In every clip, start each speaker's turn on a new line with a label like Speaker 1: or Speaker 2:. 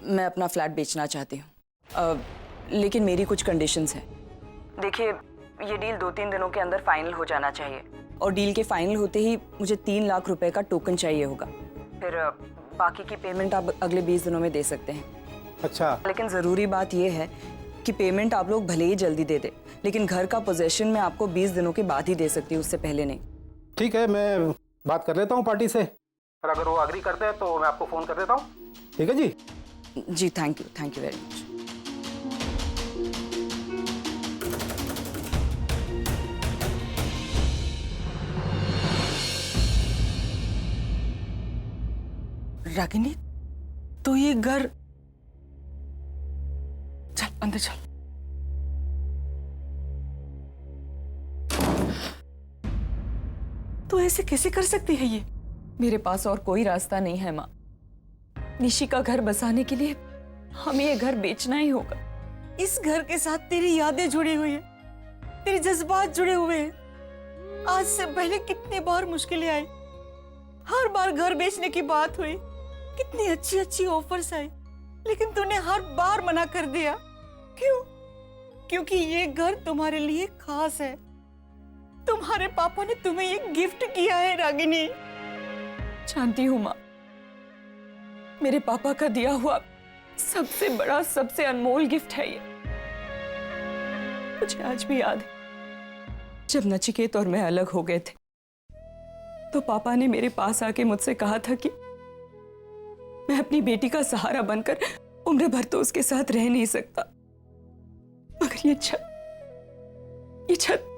Speaker 1: मैं अपना फ्लैट बेचना चाहती हूँ, लेकिन मेरी कुछ कंडीशंस हैं। देखिए, ये डील 2-3 दिनों के अंदर फाइनल हो जाना चाहिए, और डील के फाइनल होते ही मुझे 3 लाख रुपए का टोकन चाहिए होगा। फिर बाकी की पेमेंट आप अगले 20 दिनों में दे सकते हैं।
Speaker 2: अच्छा,
Speaker 1: लेकिन ज़रूरी बात यह है कि पेमेंट आप लोग भले ही जल्दी दे दे, लेकिन घर का पोजेशन मैं आपको 20 दिनों के बाद ही दे सकती हूँ, उससे पहले नहीं।
Speaker 2: ठीक है, मैं बात कर लेता हूँ पार्टी से, और अगर वो अग्री करते हैं तो मैं आपको फ़ोन कर देता हूँ। ठीक है जी?
Speaker 1: जी, thank you very much.
Speaker 3: Ragini, तो ये घर, चल अंदर चल। तो ऐसे कैसे कर सकती है ये?
Speaker 1: मेरे पास और कोई रास्ता नहीं है माँ। निशी का घर बसाने के लिए हमें ये घर बेचना ही होगा।
Speaker 3: इस घर के साथ तेरी यादें जुड़ी हुई है, तेरे जज्बात जुड़े हुए हैं। आज से पहले कितनी बार मुश्किलें आई, हर बार घर बेचने की बात हुई, कितनी अच्छी अच्छी ऑफर्स आई, लेकिन तूने हर बार मना कर दिया। क्यों? क्योंकि ये घर तुम्हारे लिए खास है। तुम्हारे पापा ने तुम्हें ये गिफ्ट किया है रागिनी।
Speaker 1: जानती हूँ माँ, मेरे पापा का दिया हुआ सबसे बड़ा, सबसे अनमोल गिफ्ट है ये। मुझे आज भी याद है, जब नचिकेत और मैं अलग हो गए थे तो पापा ने मेरे पास आके मुझसे कहा था कि मैं अपनी बेटी का सहारा बनकर उम्र भर तो उसके साथ रह नहीं सकता, मगर ये छत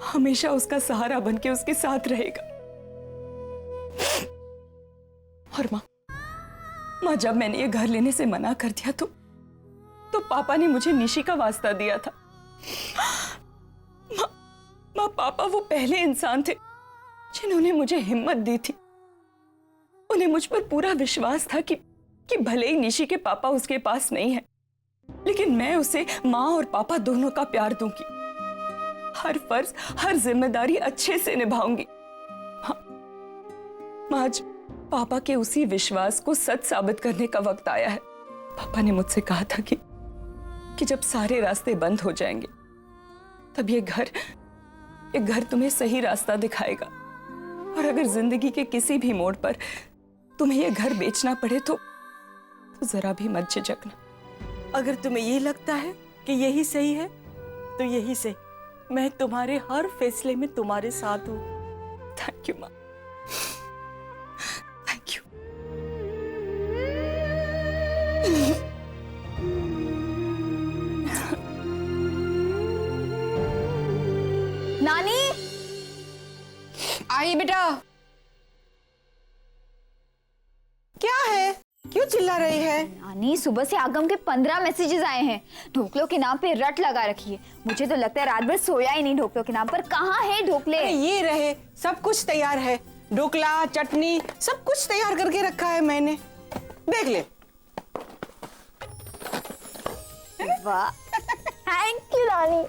Speaker 1: हमेशा उसका सहारा बनके उसके साथ रहेगा। और माँ, जब मैंने ये घर लेने से मना कर दिया तो पापा ने मुझे निशी का वास्ता दिया था। माँ, पापा वो पहले इंसान थे जिन्होंने मुझे हिम्मत दी थी। उन्हें मुझ पर पूरा विश्वास था कि भले ही निशी के पापा उसके पास नहीं है, लेकिन मैं उसे माँ और पापा दोनों का प्यार दूंगी। हर फर्ज, हर जिम्मेदारी अच्छे से निभाऊंगी। हाँ, आज पापा के उसी विश्वास को सच साबित करने का वक्त आया है। पापा ने मुझसे कहा था कि जब सारे रास्ते बंद हो जाएंगे तब ये घर तुम्हें सही रास्ता दिखाएगा, और अगर जिंदगी के किसी भी मोड़ पर तुम्हें ये घर बेचना पड़े तो जरा भी मत झिझकना।
Speaker 3: अगर तुम्हें ये लगता है कि यही सही है तो यही सही। मैं तुम्हारे हर फैसले में तुम्हारे साथ हूँ।
Speaker 1: थैंक यू माँ, थैंक यू।
Speaker 4: नानी,
Speaker 5: आई बेटा। क्या है, क्यों चिल्ला रही है?
Speaker 4: नानी, सुबह से आगम के 15 मैसेजेस आए हैं। ढोकलों के नाम पे रट लगा रखी है। मुझे तो लगता है रात भर सोया ही नहीं ढोकलों के नाम पर। कहाँ है ढोकले?
Speaker 5: ये रहे, सब कुछ तैयार है। ढोकला, चटनी, सब कुछ तैयार करके रखा है मैंने। देख ले।
Speaker 4: वाह, थैंक यू नानी।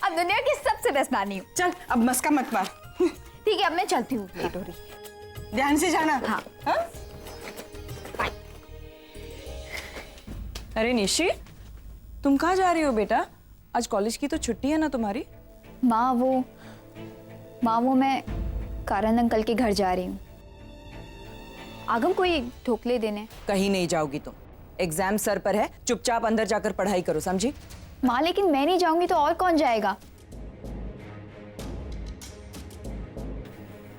Speaker 4: अब दुनिया की सबसे बेस्ट नानी हूँ।
Speaker 5: चल अब मस्का मत मार।
Speaker 4: ठीक है, अब मैं चलती हूँ, लेट हो रही।
Speaker 5: ध्यान से जाना।
Speaker 4: हाँ।
Speaker 5: हाँ?
Speaker 1: अरे निशी, तुम कहाँ जा रही हो बेटा? आज कॉलेज की तो छुट्टी है ना तुम्हारी?
Speaker 4: माँ, वो मैं कारण अंकल के घर जा रही हूँ। आगम कोई ढोकले देने।
Speaker 1: कहीं नहीं जाओगी तुम। एग्जाम सर पर है, चुपचाप अंदर जाकर पढ़ाई करो, समझी?
Speaker 4: माँ, लेकिन मैं नहीं जाऊंगी तो और कौन जाएगा?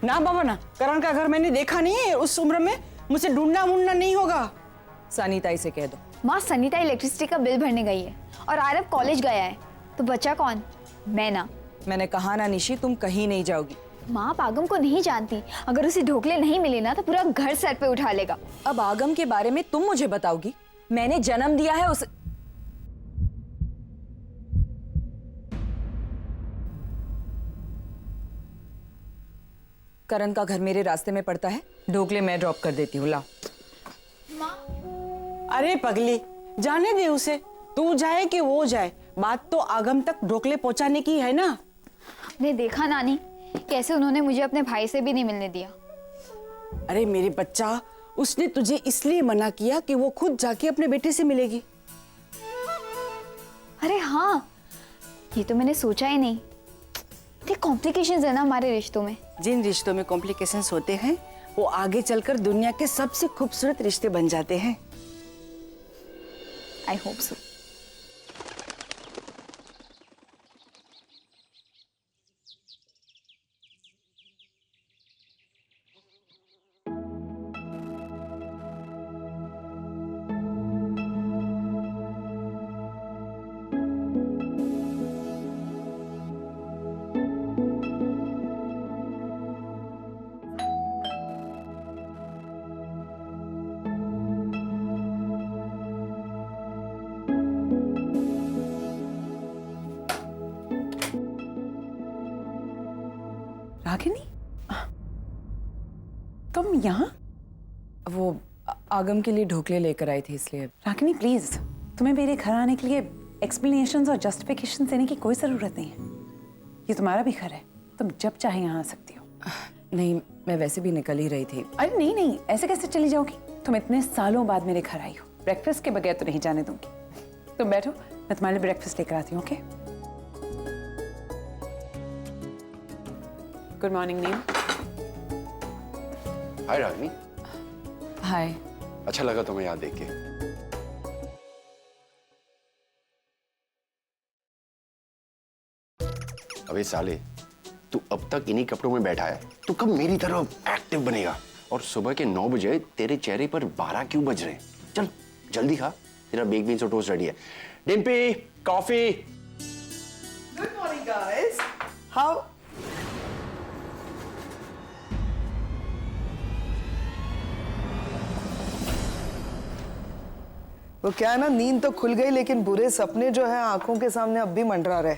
Speaker 5: ना बाबा ना, करण का घर मैंने देखा नहीं है। उस उम्र में मुझे ढूंढना वूंढना नहीं होगा।
Speaker 1: सनीताई से कह दो।
Speaker 4: माँ, सनीता इलेक्ट्रिसिटी का बिल भरने गई है और आरव कॉलेज गया है, तो बचा कौन? मैं ना।
Speaker 1: मैंने कहा ना निशी, तुम कहीं नहीं जाओगी।
Speaker 4: माँ, आप आगम को नहीं जानती। अगर उसे ढोकले नहीं मिले ना तो पूरा घर सर पे उठा लेगा।
Speaker 1: अब आगम के बारे में तुम मुझे बताओगी? मैंने जन्म दिया है उसे। करण का घर मेरे रास्ते में पड़ता है, ढोकले मैं ड्रॉप कर देती हूँ। लाओ।
Speaker 5: अरे पगली, जाने दे उसे। तू जाए कि वो जाए, बात तो आगम तक ढोकले पहुंचाने की है ना।
Speaker 4: आपने देखा नानी, कैसे उन्होंने मुझे अपने भाई से भी नहीं मिलने दिया।
Speaker 5: अरे मेरे बच्चा, उसने तुझे इसलिए मना किया कि वो खुद जाके अपने बेटे से मिलेगी।
Speaker 4: अरे हाँ, ये तो मैंने सोचा ही नहीं। इतने कॉम्प्लिकेशंस है ना हमारे रिश्तों में।
Speaker 5: जिन रिश्तों में कॉम्प्लिकेशंस होते हैं वो आगे चलकर दुनिया के सबसे खूबसूरत रिश्ते बन जाते हैं।
Speaker 4: I hope so.
Speaker 6: रागिनी, तुम यहाँ?
Speaker 7: वो आगम के लिए ढोकले लेकर आई थी इसलिए।
Speaker 6: रागिनी प्लीज, तुम्हें मेरे घर आने के लिए एक्सप्लेनेशंस और जस्टिफिकेशन देने की कोई जरूरत नहीं है। ये तुम्हारा भी घर है, तुम जब चाहे यहाँ आ सकती हो।
Speaker 7: नहीं, मैं वैसे भी निकल ही रही थी।
Speaker 6: अरे नहीं नहीं, ऐसे कैसे चली जाओगी? तुम इतने सालों बाद मेरे घर आई हो, ब्रेकफास्ट के बगैर तो नहीं जाने दूंगी। तुम बैठो, मैं तुम्हारे लिए ब्रेकफास्ट लेकर आती हूँ। ओके? गुड मॉर्निंग नील।
Speaker 8: हाय रागिनी।
Speaker 7: हाय।
Speaker 8: अच्छा लगा तुम्हें यहाँ देख के। अबे साले, तू अब तक इन्हीं कपड़ों में बैठा है, तू कब मेरी तरह एक्टिव बनेगा? और सुबह के 9 बजे तेरे चेहरे पर 12 क्यों बज रहे हैं? चल जल्दी खा, तेरा बेक बीन्स और टोस्ट रेडी है। Dimpy, coffee.
Speaker 9: Good morning, guys. How? वो क्या है ना, नींद तो खुल गई लेकिन बुरे सपने जो है आंखों के सामने अब भी मंडरा रहे।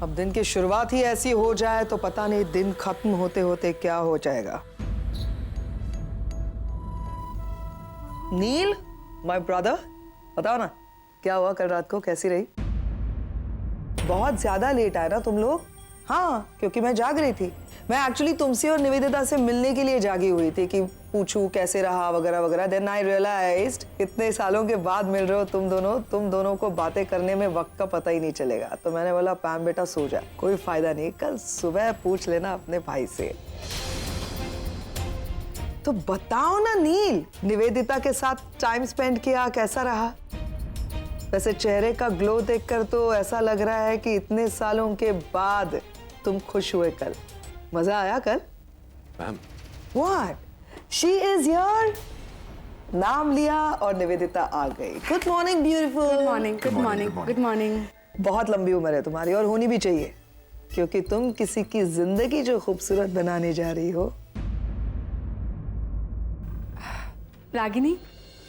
Speaker 9: अब दिन की शुरुआत ही ऐसी हो जाए तो पता नहीं दिन खत्म होते होते क्या हो जाएगा। नील, माय ब्रदर, बताओ ना क्या हुआ कल रात को, कैसी रही? बहुत ज्यादा लेट आए ना तुम लोग। हाँ, क्योंकि मैं जाग रही थी। मैं एक्चुअली तुमसे और निवेदिता से मिलने के लिए जागी हुई थी कि पूछूं कैसे रहा वगैरह वगैरह। देन आई रियलाइज्ड इतने सालों के बाद मिल रहे हो तुम दोनों को बातें करने में वक्त का पता ही नहीं चलेगा। तो मैंने बोला पैम बेटा सो जा, कोई फायदा नहीं, कल सुबह पूछ लेना अपने भाई से। तो बताओ ना नील, निवेदिता के साथ टाइम स्पेंड किया, कैसा रहा? वैसे चेहरे का ग्लो देखकर तो ऐसा लग रहा है कि इतने सालों के बाद तुम खुश हुए कल। मजा आया कल?
Speaker 8: Ma'am,
Speaker 9: What? She is here. नाम लिया और निवेदिता आ गई। Good morning beautiful.
Speaker 5: Good morning, good morning, good morning.
Speaker 9: बहुत लंबी उम्र है तुम्हारी और होनी भी चाहिए, क्योंकि तुम किसी की जिंदगी जो खूबसूरत बनाने जा रही हो।
Speaker 10: रागिनी,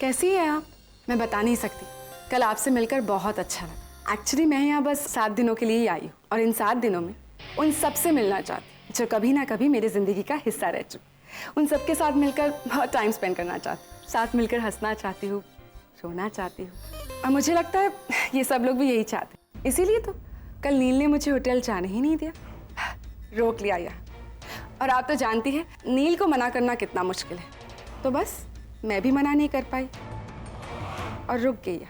Speaker 10: कैसी है आप? मैं बता नहीं सकती, कल आपसे मिलकर बहुत अच्छा लगा। एक्चुअली मैं यहाँ बस 7 दिनों के लिए ही आई हूँ और इन 7 दिनों में उन सब से मिलना चाहती हूँ जो कभी ना कभी मेरी ज़िंदगी का हिस्सा रह चुके। उन सब के साथ मिलकर बहुत टाइम स्पेंड करना चाहती हूँ, साथ मिलकर हंसना चाहती हूँ, रोना चाहती हूँ। और मुझे लगता है ये सब लोग भी यही चाहते हैं। इसीलिए तो कल नील ने मुझे होटल जाने ही नहीं दिया, रोक लिया यहाँ। और आप तो जानती है नील को मना करना कितना मुश्किल है, तो बस मैं भी मना नहीं कर पाई और रुक गई।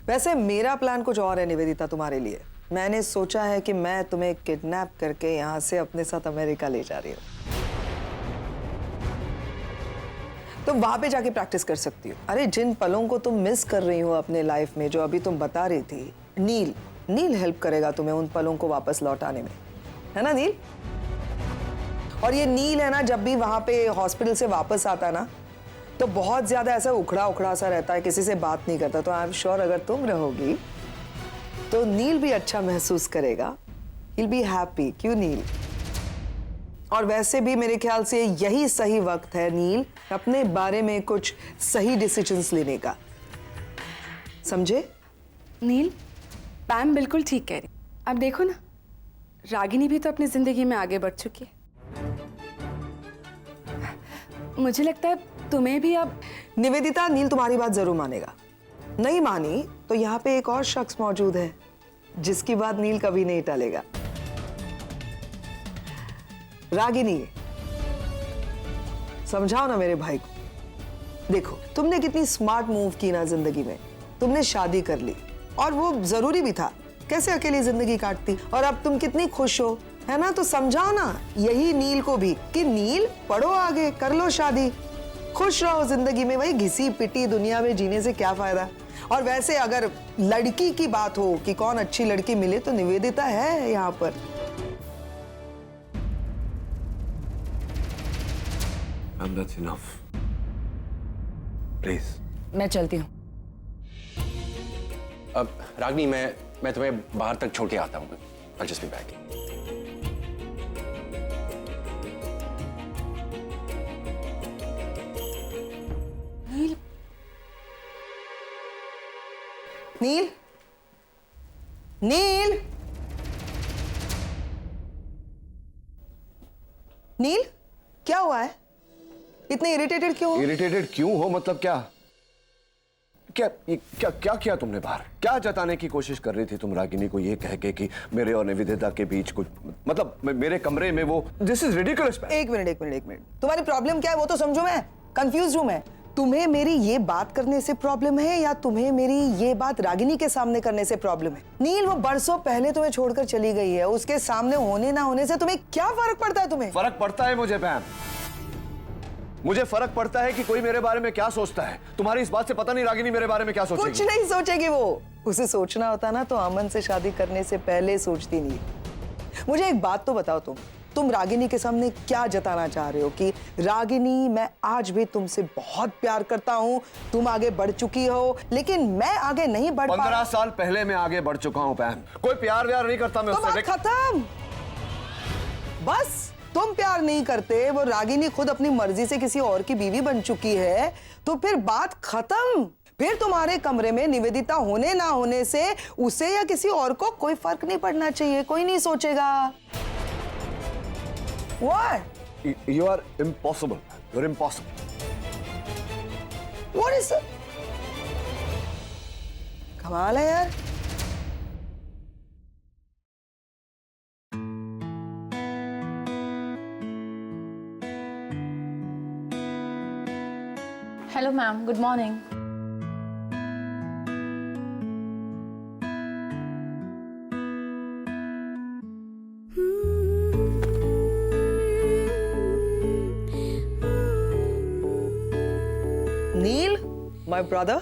Speaker 9: वैसे मेरा प्लान कुछ और है निवेदिता तुम्हारे लिए। मैंने सोचा है कि मैं तुम्हें किडनैप करके यहाँ से अपने साथ अमेरिका ले जा रही हूँ। तुम वहां पे जाके प्रैक्टिस कर सकती हो। अरे जिन पलों को तुम मिस कर रही हो अपने लाइफ में, जो अभी तुम बता रही थी, नील हेल्प करेगा तुम्हें उन पलों को वापस लौटाने में, है ना नील? और ये नील है ना, जब भी वहां पे हॉस्पिटल से वापस आता ना तो बहुत ज्यादा ऐसा उखड़ा सा रहता है, किसी से बात नहीं करता। तो आई एम श्योर अगर तुम रहोगी तो नील भी अच्छा महसूस करेगा, he'll be happy। क्यों नील? और वैसे भी मेरे ख्याल से यही सही वक्त है नील अपने बारे में कुछ सही डिसीजंस लेने का, समझे?
Speaker 10: नील, पैम बिल्कुल ठीक कह रही। अब देखो ना, रागिनी भी तो अपनी जिंदगी में आगे बढ़ चुकी है। मुझे लगता है तुम्हें भी अब।
Speaker 9: निवेदिता, नील तुम्हारी बात जरूर मानेगा। नहीं मानी तो यहाँ पे एक और शख्स मौजूद है जिसकी बात नील कभी नहीं टालेगा। रागिनी। समझाओ ना मेरे भाई को। देखो तुमने कितनी स्मार्ट मूव की ना जिंदगी में, तुमने शादी कर ली और वो जरूरी भी था, कैसे अकेली जिंदगी काटती, और अब तुम कितनी खुश हो, है ना? तो समझाओ ना यही नील को भी कि नील पढ़ो आगे, कर लो शादी, खुश रहो जिंदगी में। वही घिसी पिटी दुनिया में जीने से क्या फायदा। और वैसे अगर लड़की की बात हो कि कौन अच्छी लड़की मिले तो निवेदिता है यहाँ पर।
Speaker 11: That's enough. Please.
Speaker 7: मैं चलती हूँ।
Speaker 8: अब रागनी, मैं तुम्हें बाहर तक छोड़ के आता हूँ। I'll just be back.
Speaker 9: नील, नील, नील, क्या हुआ है? इतने इरिटेटेड क्यों हो?
Speaker 11: इरिटेटेड क्यों हो मतलब क्या? क्या क्या किया तुमने बाहर? क्या जताने की कोशिश कर रही थी तुम रागिनी को ये कह के कि मेरे और निवेदिता के बीच कुछ, मतलब मेरे कमरे में वो, दिस इज रिडिकुलस।
Speaker 9: एक मिनट, तुम्हारी प्रॉब्लम क्या है वो तो समझो। मैं कंफ्यूज हूं। मैं तुम्हें मेरी ये बात करने से प्रॉब्लम है या तुम्हें मेरी ये बात रागिनी के सामने करने से प्रॉब्लम है? नील, वो बरसों पहले तुम्हें छोड़कर चली गई है, उसके सामने होने ना होने से तुम्हें क्या फर्क पड़ता है? तुम्हें
Speaker 11: फर्क पड़ता है मुझे पैम, मुझे फर्क पड़ता है कि कोई मेरे बारे में क्या सोचता है। तुम्हारी इस बात से पता नहीं रागिनी मेरे बारे में क्या सोचेगी।
Speaker 9: कुछ नहीं सोचेगी वो। उसे सोचना होता ना तो अमन से शादी करने से पहले सोचती नहीं। मुझे एक बात तो बताओ, तुम रागिनी के सामने क्या जताना चाह रहे हो कि रागिनी, मैं आज भी तुमसे बहुत प्यार करता हूँ, तुम आगे बढ़ चुकी हो लेकिन मैं आगे नहीं बढ़ पा।
Speaker 11: 15 साल पहले मैं आगे बढ़ चुका हूँ पैम, कोई प्यार व्यार नहीं करता मैं
Speaker 9: तो
Speaker 11: उससे।
Speaker 9: बात खत्म। बस तुम प्यार नहीं करते, वो रागिनी खुद अपनी मर्जी से किसी और की बीवी बन चुकी है, तो फिर बात खत्म। फिर तुम्हारे कमरे में निवेदिता होने ना होने से उसे या किसी और को कोई फर्क नहीं पड़ना चाहिए, कोई नहीं सोचेगा। What?
Speaker 11: You are impossible. You're impossible.
Speaker 9: What is it? कमाल है यार।
Speaker 12: Hello ma'am, good morning.
Speaker 9: Neel, my brother,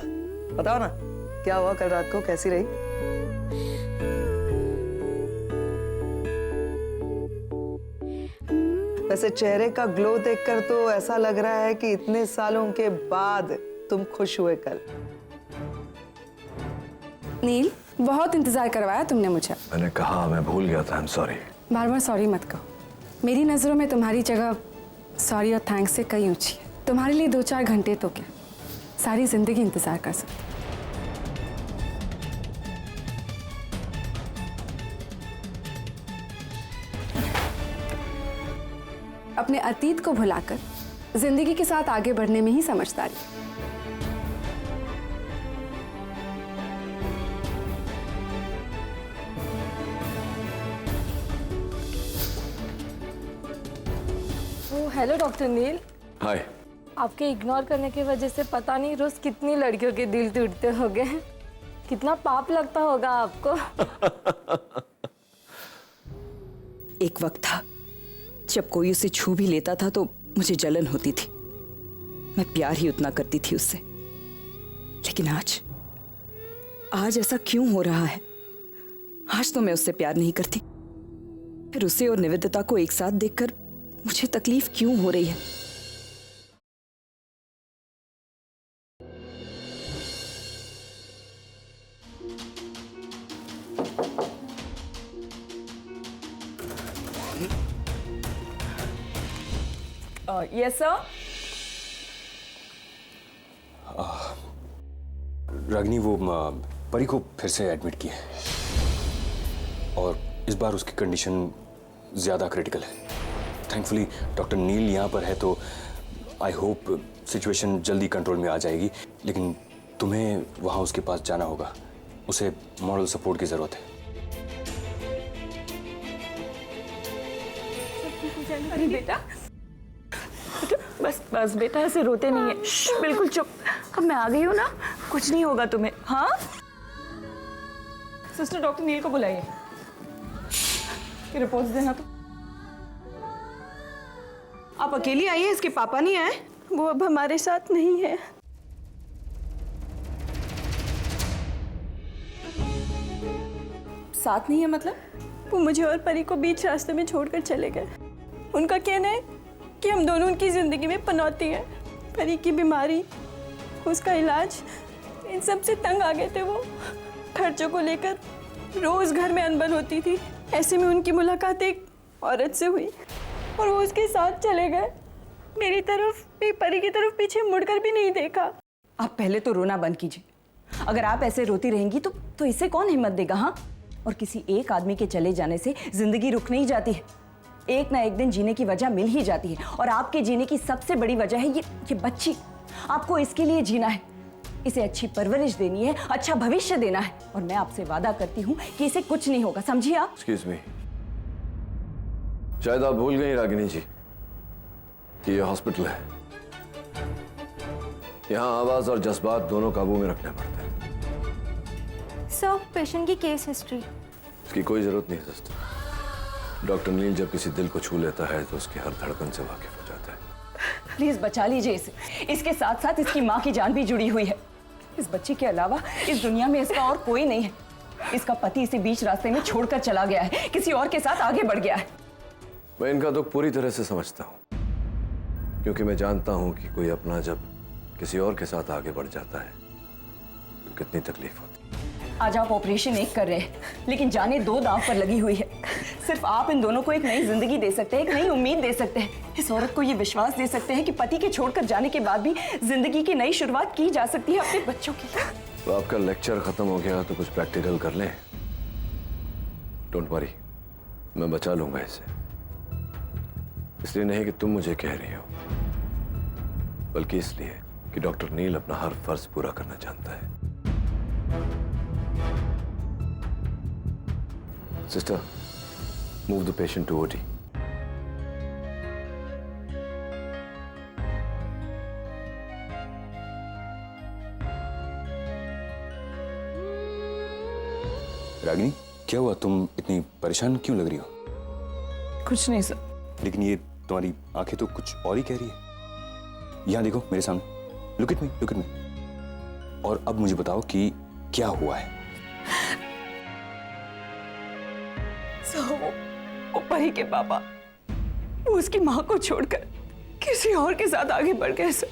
Speaker 9: बताओ ना क्या हुआ कल रात को, कैसी रही? वैसे चेहरे का ग्लो देखकर तो ऐसा लग रहा है कि इतने सालों के बाद तुम खुश हुए कल।
Speaker 10: नील, बहुत इंतजार करवाया तुमने मुझे।
Speaker 11: मैंने कहा, मैं भूल गया था। I'm sorry.
Speaker 10: Bar bar sorry मत कहो। मेरी नजरों में तुम्हारी जगह सॉरी और थैंक्स से कहीं ऊंची है। तुम्हारे लिए 2-4 घंटे तो क्या, सारी जिंदगी इंतजार कर सकती। अपने अतीत को भुलाकर जिंदगी के साथ आगे बढ़ने में ही समझदारी।
Speaker 12: हेलो डॉक्टर नील।
Speaker 11: हाय।
Speaker 12: आपके इग्नोर करने की वजह से पता नहीं रोज कितनी लड़कियों के दिल टूटते होंगे। कितना पाप लगता होगा आपको।
Speaker 7: एक वक्त था जब कोई उसे छू भी लेता था तो मुझे जलन होती थी। मैं प्यार ही उतना करती थी उससे। लेकिन आज ऐसा क्यों हो रहा है? आज तो मैं उससे प्यार नहीं करती, फिर उसे और निवेदिता को एक साथ देखकर मुझे तकलीफ क्यों हो रही है?
Speaker 1: Yes sir.
Speaker 13: रागिनी, वो परी को फिर से एडमिट किया है और इस बार उसकी कंडीशन ज़्यादा क्रिटिकल है। थैंकफुली डॉक्टर नील यहाँ पर है तो आई होप सिचुएशन जल्दी कंट्रोल में आ जाएगी। लेकिन तुम्हें वहाँ उसके पास जाना होगा, उसे मॉरल सपोर्ट की ज़रूरत है।
Speaker 1: अरे बेटा, बस बस बेटा, ऐसे रोते नहीं है। बिल्कुल चुप। अब मैं आ गई हूँ ना, कुछ नहीं होगा तुम्हें। हाँ सिस्टर, डॉक्टर नील को बुलाइए, रिपोर्ट्स देना। तो
Speaker 5: आप अकेली आई है, इसके पापा नहीं आए?
Speaker 1: वो अब हमारे साथ नहीं है।
Speaker 3: साथ नहीं है मतलब? वो मुझे और परी को बीच रास्ते में छोड़कर चले गए। उनका कहना है कि हम दोनों उनकी जिंदगी में पनौती हैं। परी की बीमारी, उसका इलाज, इन सब से तंग आ गए थे वो। खर्चों को लेकर रोज घर में अनबन होती थी। ऐसे में उनकी मुलाकात एक औरत से हुई और वो उसके साथ चले गए। मेरी तरफ भी, परी की तरफ पीछे मुड़कर भी नहीं देखा।
Speaker 1: आप पहले तो रोना बंद कीजिए। अगर आप ऐसे रोती रहेंगी तो इससे कौन हिम्मत देगा? हाँ, और किसी एक आदमी के चले जाने से जिंदगी रुक नहीं जाती है। एक ना एक दिन जीने की वजह मिल ही जाती है, और आपके जीने की सबसे बड़ी वजह है ये बच्ची। आपको इसके लिए जीना है, इसे अच्छी परवरिश देनी है, अच्छा भविष्य देना है, और मैं आपसे वादा करती हूँ कि इसे कुछ नहीं होगा, समझिए आप?
Speaker 11: एक्सक्यूज मी, शायद आप भूल गई रागिनी जी कि ये हॉस्पिटल है। यहाँ आवाज और जज्बात दोनों काबू में रखने पड़ते हैं।
Speaker 12: सर, पेशेंट की केस हिस्ट्री।
Speaker 11: इसकी कोई जरूरत नहीं है सिस्टर। डॉक्टर नील जब किसी दिल को छू लेता है तो उसकी हर धड़कन से वाकिफ हो जाता है।
Speaker 1: प्लीज बचा लीजिए इसे। इसके साथ साथ इसकी माँ की जान भी जुड़ी हुई है। इस बच्चे के अलावा इस दुनिया में इसका और कोई नहीं है। इसका पति इसे बीच रास्ते में छोड़कर चला गया है, किसी और के साथ आगे बढ़ गया है।
Speaker 11: मैं इनका दुख पूरी तरह से समझता हूँ, क्योंकि मैं जानता हूँ कि कोई अपना जब किसी और के साथ आगे बढ़ जाता है तो कितनी तकलीफ होती है।
Speaker 1: आज आप ऑपरेशन एक कर रहे हैं, लेकिन जाने दो दांव पर लगी हुई है। सिर्फ आप इन दोनों को एक नई जिंदगी दे सकते हैं, एक नई उम्मीद दे सकते हैं। इस औरत को ये विश्वास दे सकते हैं कि पति के छोड़कर जाने के बाद भी जिंदगी की नई शुरुआत की जा सकती है अपने बच्चों के लिए।
Speaker 11: तो आपका लेक्चर खत्म हो गया तो कुछ प्रैक्टिकल कर लें। डोंट वरी, मैं बचा लूंगा इसे। इसलिए नहीं कि तुम मुझे कह रही हो, बल्कि इसलिए कि डॉक्टर नील अपना हर फर्ज पूरा करना चाहता है। Sister, move the patient to OT.
Speaker 13: Ragini, क्या हुआ? तुम इतनी परेशान क्यों लग रही हो?
Speaker 1: कुछ नहीं सर।
Speaker 13: लेकिन ये तुम्हारी आंखें तो कुछ और ही कह रही है। यहाँ देखो मेरे सामने, look at me, look at me. और अब मुझे बताओ कि क्या हुआ है।
Speaker 1: वो परी के पापा, वो उसकी माँ को छोड़कर किसी और के साथ आगे बढ़ गए सर।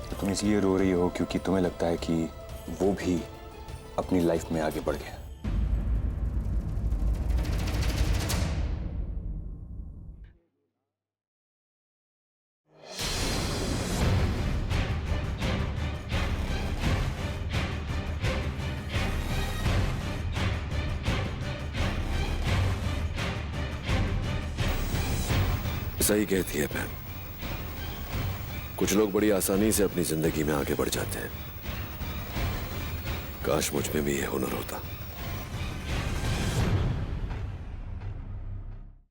Speaker 13: तो तुम इसलिए रो रही हो क्योंकि तुम्हें लगता है कि वो भी अपनी लाइफ में आगे बढ़ गया।
Speaker 11: सही कहती है बहन। कुछ लोग बड़ी आसानी से अपनी जिंदगी में आगे बढ़ जाते हैं। काश मुझ में भी ये हुनर होता।